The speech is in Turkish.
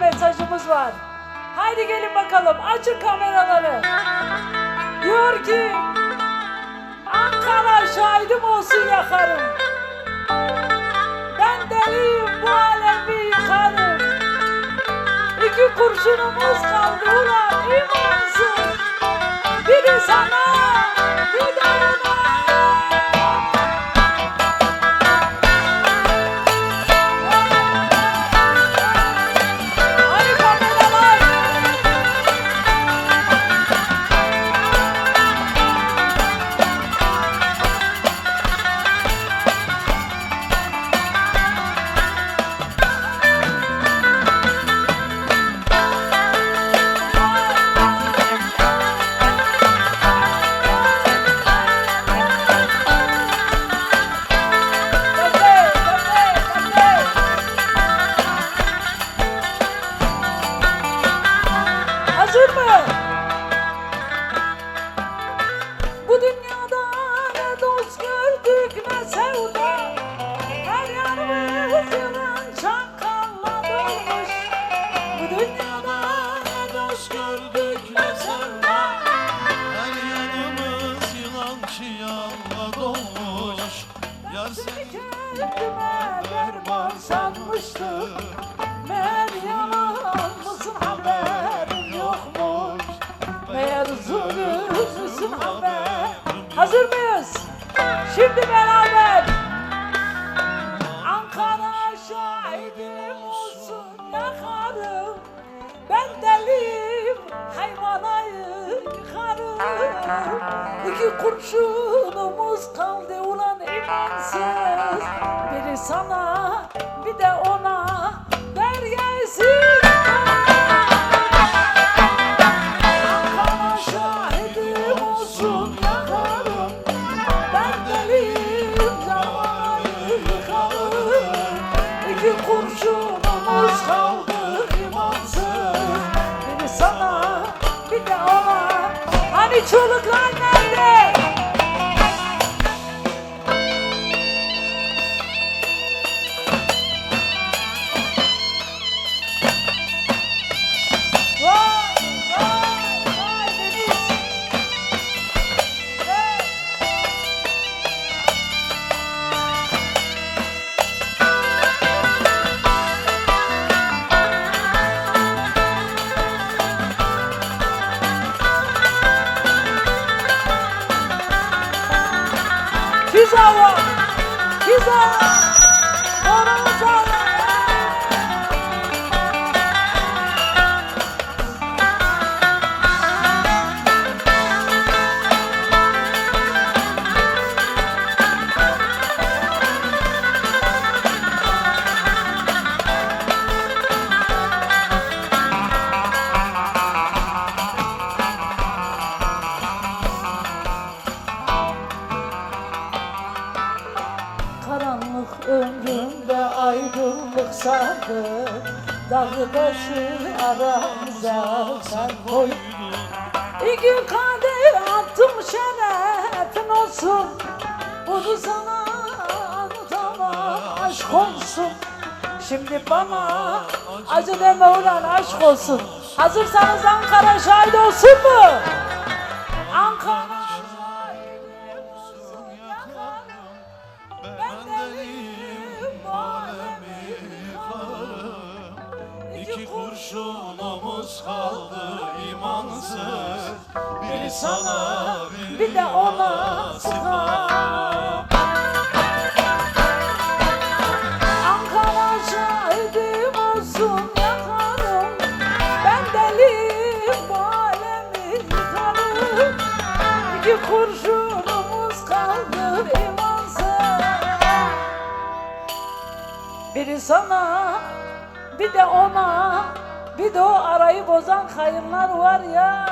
mesajımız var. Haydi gelin bakalım, açın kameraları. Diyor ki, Ankara şahidim olsun yakarım. Ben deliyim, bu alemi yıkarım. İki kurşunumuz kaldı ulan imansız. Biri sana, bir de ona. Bu dünyada ne dost gördük ne sevda. Her yanımız yılan çakalla dolmuş. Bu dünyada ne dost gördük ne sevda. Her yanımız yılan çiyalla dolmuş. Yar seni kendime derman sanmıştım. Meğer yalan mısın haberin yokmuş. Meğer zulümsün haber. Hazır mıyız? Şimdi beraber. Ankara şahidim olsun yakarım. Ben deliyim, hayvana yıkarım. İki kurşunumuz kaldı ulan imansız. Biri sana, bir de ona. Ver gelsin. Ankara şahidim olsun yakarım. Ben deliyim, hayvana yıkarım. İki kurşunumuz kaldı imansız. Biri sana, bir de ona. Hani çoluklar nerede? Vay Deniz. Hey. Kizawa, Kizawa, Oranzala. Karanlık ömrümde ayrılık sardı. Dağı taşı aramıza sen koydun. İki kadeh attım şerefin olsun. Bunu sana unutamam aşk olsun. Şimdi bana acı deme ulan aşk olsun. Hazırsanız Ankara şahit olsun mu? Ankara şahidim olsun yakarım. Ben deliyim, bu alemi yıkarım. İki kurşunumuz kaldı imansız. Biri sana, Bir de ona sıkar. Ankara şahidim olsun yakarım. Ben deliyim, bu alemi yıkarım. İki kurşunumuz kaldı imansız. Biri sana, bir de ona. Bir de o arayı bozan hayırlar var ya.